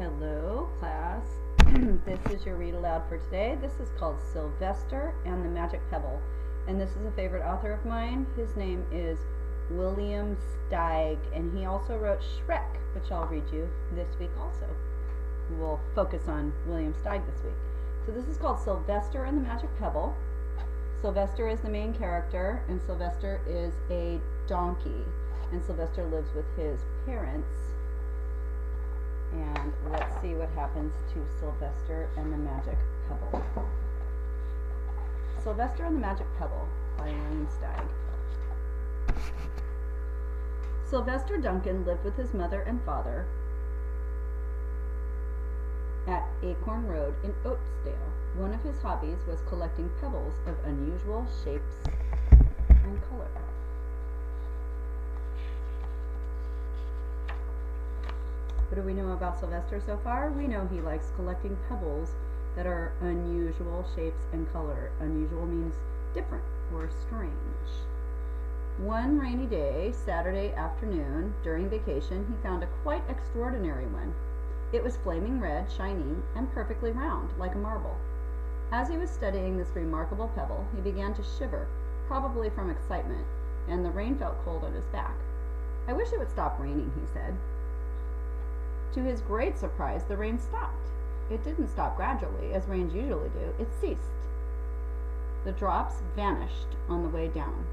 Hello, class. This is your read aloud for today. This is called Silvester and the Magic Pebble. And this is a favorite author of mine. His name is William Steig, and he also wrote Shrek, which I'll read you this week also. We'll focus on William Steig this week. So this is called Silvester and the Magic Pebble. Silvester is the main character, and Silvester is a donkey. And Silvester lives with his parents. And let's see what happens to Silvester and the Magic Pebble. Silvester and the Magic Pebble by William Steig. Silvester Duncan lived with his mother and father at Acorn Road in Oatsdale. One of his hobbies was collecting pebbles of unusual shapes and color. What do we know about Silvester so far? We know he likes collecting pebbles that are unusual shapes and color. Unusual means different or strange. One rainy day, Saturday afternoon, during vacation, he found a quite extraordinary one. It was flaming red, shining, and perfectly round, like a marble. As he was studying this remarkable pebble, he began to shiver, probably from excitement, and the rain felt cold on his back. "I wish it would stop raining," he said. To his great surprise, the rain stopped. It didn't stop gradually, as rains usually do. It ceased. The drops vanished on the way down.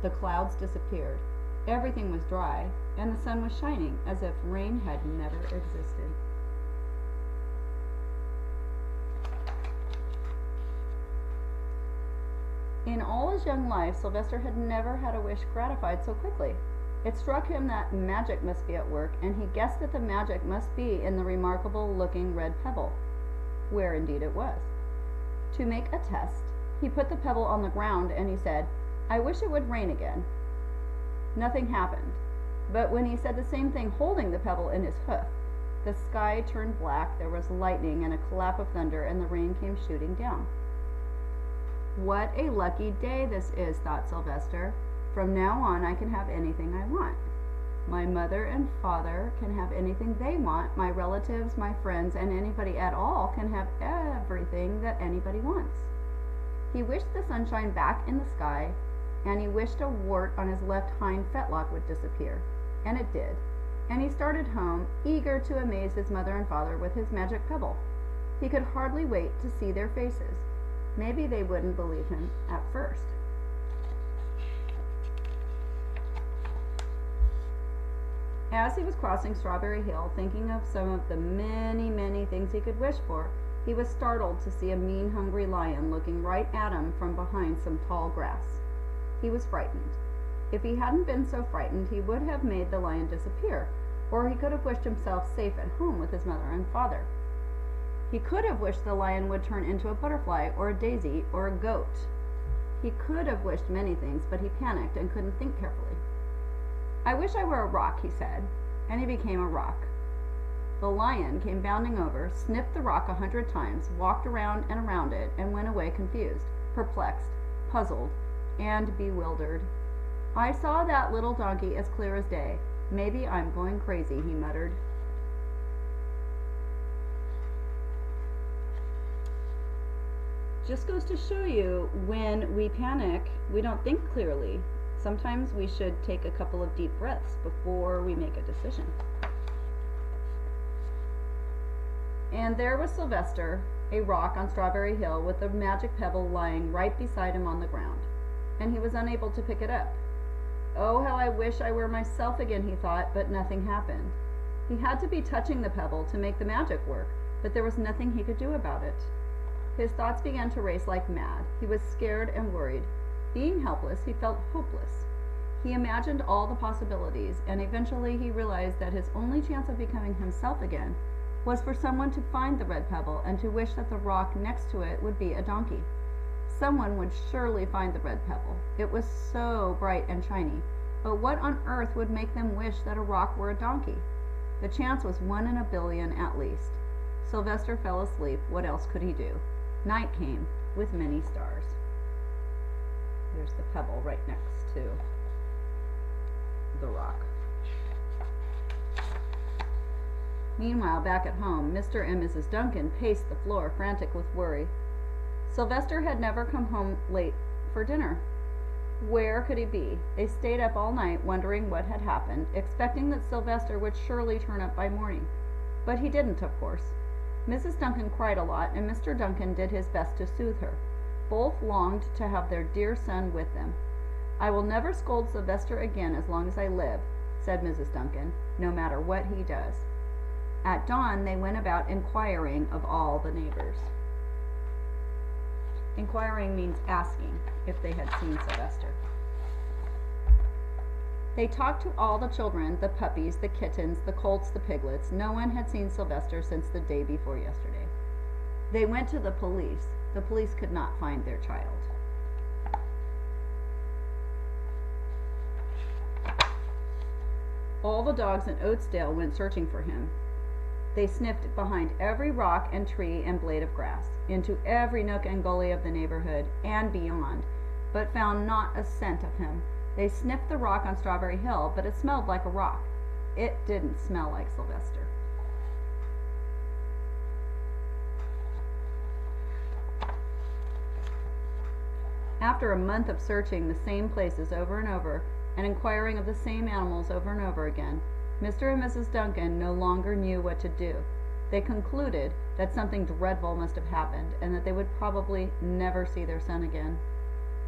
The clouds disappeared. Everything was dry, and the sun was shining as if rain had never existed. In all his young life, Silvester had never had a wish gratified so quickly. It struck him that magic must be at work, and he guessed that the magic must be in the remarkable-looking red pebble, where indeed it was. To make a test, he put the pebble on the ground and he said, "I wish it would rain again." Nothing happened, but when he said the same thing holding the pebble in his hoof, the sky turned black, there was lightning and a clap of thunder, and the rain came shooting down. "What a lucky day this is," thought Silvester. "From now on I can have anything I want. My mother and father can have anything they want. My relatives, my friends, and anybody at all can have everything that anybody wants." He wished the sunshine back in the sky, and he wished a wart on his left hind fetlock would disappear. And it did. And he started home, eager to amaze his mother and father with his magic pebble. He could hardly wait to see their faces. Maybe they wouldn't believe him at first. As he was crossing Strawberry Hill, thinking of some of the many, many things he could wish for, he was startled to see a mean, hungry lion looking right at him from behind some tall grass. He was frightened. If he hadn't been so frightened, he would have made the lion disappear, or he could have wished himself safe at home with his mother and father. He could have wished the lion would turn into a butterfly, or a daisy, or a goat. He could have wished many things, but he panicked and couldn't think carefully. "I wish I were a rock," he said, and he became a rock. The lion came bounding over, sniffed the rock 100 times, walked around and around it, and went away confused, perplexed, puzzled, and bewildered. "I saw that little donkey as clear as day. Maybe I'm going crazy," he muttered. Just goes to show you, when we panic, we don't think clearly. Sometimes we should take a couple of deep breaths before we make a decision. And there was Silvester, a rock on Strawberry Hill, with the magic pebble lying right beside him on the ground, and he was unable to pick it up. "Oh, how I wish I were myself again," he thought, but nothing happened. He had to be touching the pebble to make the magic work, but there was nothing he could do about it. His thoughts began to race like mad. He was scared and worried. Being helpless, he felt hopeless. He imagined all the possibilities, and eventually he realized that his only chance of becoming himself again was for someone to find the red pebble and to wish that the rock next to it would be a donkey. Someone would surely find the red pebble. It was so bright and shiny. But what on earth would make them wish that a rock were a donkey? The chance was 1 in a billion at least. Silvester fell asleep. What else could he do? Night came with many stars. There's the pebble right next to the rock. Meanwhile, back at home, Mr. and Mrs. Duncan paced the floor, frantic with worry. Silvester had never come home late for dinner. Where could he be? They stayed up all night wondering what had happened, expecting that Silvester would surely turn up by morning. But he didn't, of course. Mrs. Duncan cried a lot, and Mr. Duncan did his best to soothe her. Both longed to have their dear son with them. "I will never scold Silvester again as long as I live," said Mrs. Duncan, "no matter what he does." At dawn, they went about inquiring of all the neighbors. Inquiring means asking if they had seen Silvester. They talked to all the children, the puppies, the kittens, the colts, the piglets. No one had seen Silvester since the day before yesterday. They went to the police. The police could not find their child. All the dogs in Oatsdale went searching for him. They sniffed behind every rock and tree and blade of grass, into every nook and gully of the neighborhood and beyond, but found not a scent of him. They sniffed the rock on Strawberry Hill, but it smelled like a rock. It didn't smell like Silvester. After a month of searching the same places over and over, and inquiring of the same animals over and over again, Mr. and Mrs. Duncan no longer knew what to do. They concluded that something dreadful must have happened, and that they would probably never see their son again,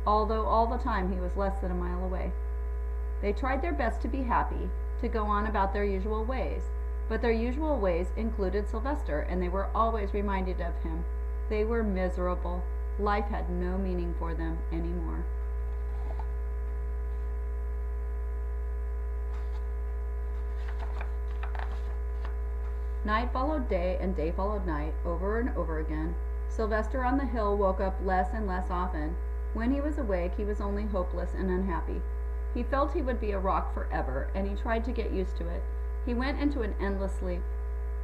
although all the time he was less than a mile away. They tried their best to be happy, to go on about their usual ways, but their usual ways included Silvester, and they were always reminded of him. They were miserable. Life had no meaning for them anymore. Night followed day, and day followed night, over and over again. Silvester on the hill woke up less and less often. When he was awake, he was only hopeless and unhappy. He felt he would be a rock forever, and he tried to get used to it. He went into an endless sleep.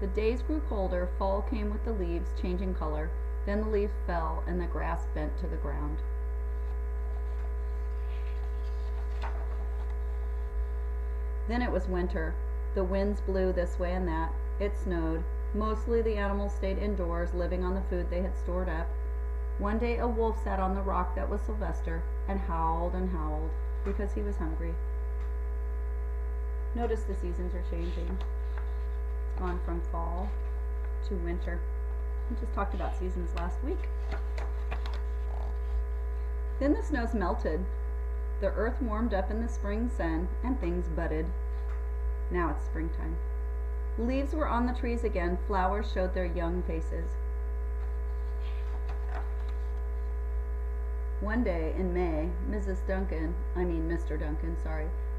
The days grew colder, fall came with the leaves changing color, then the leaves fell, and the grass bent to the ground. Then it was winter. The winds blew this way and that. It snowed. Mostly the animals stayed indoors, living on the food they had stored up. One day a wolf sat on the rock that was Silvester and howled because he was hungry. Notice the seasons are changing. It's gone from fall to winter. We just talked about seasons last week. Then the snows melted. The earth warmed up in the spring sun, and things budded. Now it's springtime. Leaves were on the trees again. Flowers showed their young faces. One day in May, Mr. Duncan,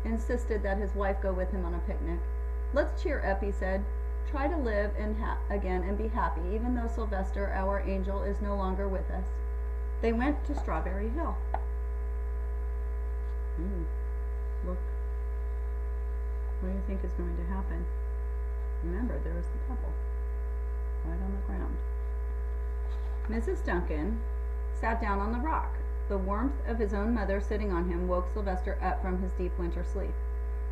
insisted that his wife go with him on a picnic. "Let's cheer up," he said. "Try to live again and be happy, even though Silvester, our angel, is no longer with us." They went to Strawberry Hill. Look. What do you think is going to happen? Remember, there was the pebble right on the ground. Mrs. Duncan sat down on the rock. The warmth of his own mother sitting on him woke Silvester up from his deep winter sleep.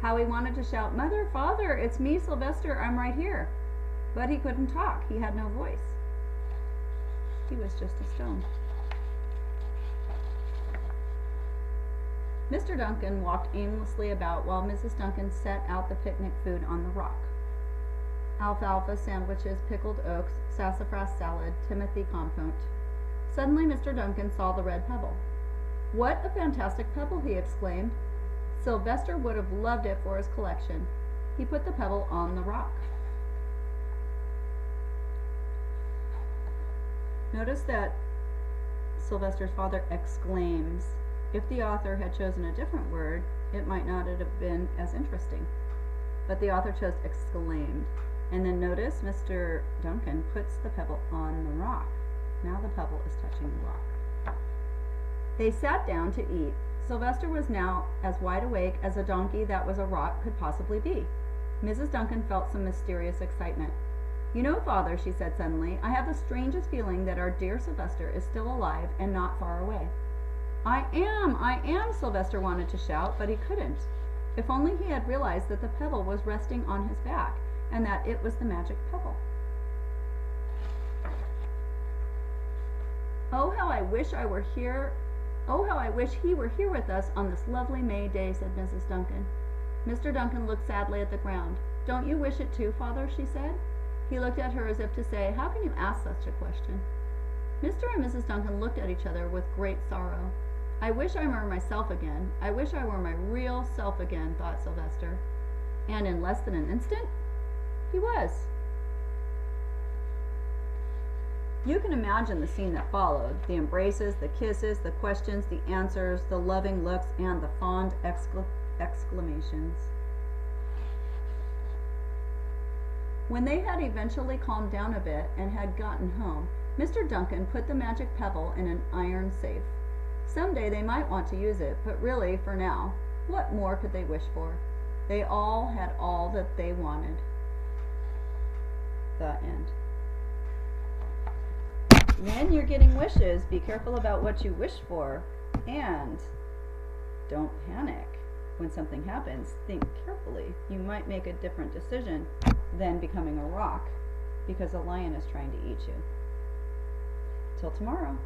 How he wanted to shout, "Mother, Father, it's me, Silvester, I'm right here." But he couldn't talk. He had no voice. He was just a stone. Mr. Duncan walked aimlessly about while Mrs. Duncan set out the picnic food on the rock. Alfalfa sandwiches, pickled oaks, sassafras salad, timothy compote. Suddenly Mr. Duncan saw the red pebble. "What a fantastic pebble!" he exclaimed. Silvester would have loved it for his collection. He put the pebble on the rock. Notice that Silvester's father exclaims. If the author had chosen a different word, it might not have been as interesting. But the author chose exclaimed. And then notice Mr. Duncan puts the pebble on the rock. Now the pebble is touching the rock. They sat down to eat. Silvester was now as wide awake as a donkey that was a rock could possibly be. Mrs. Duncan felt some mysterious excitement. "You know, Father," she said suddenly, "I have the strangest feeling that our dear Silvester is still alive and not far away." I am, Silvester wanted to shout, but he couldn't. If only he had realized that the pebble was resting on his back, and that it was the magic pebble. "Oh, how I wish I were here. Oh, how I wish he were here with us on this lovely May day," said Mrs. Duncan. Mr. Duncan looked sadly at the ground. "Don't you wish it too, Father?" she said. He looked at her as if to say, "How can you ask such a question?" Mr. and Mrs. Duncan looked at each other with great sorrow. "I wish I were myself again. I wish I were my real self again," thought Silvester. And in less than an instant, he was. You can imagine the scene that followed: the embraces, the kisses, the questions, the answers, the loving looks, and the fond exclamations. When they had eventually calmed down a bit and had gotten home, Mr. Duncan put the magic pebble in an iron safe. Someday they might want to use it, but really, for now, what more could they wish for? They all had all that they wanted. The end. When you're getting wishes, be careful about what you wish for, and don't panic. When something happens, think carefully. You might make a different decision than becoming a rock because a lion is trying to eat you. Till tomorrow.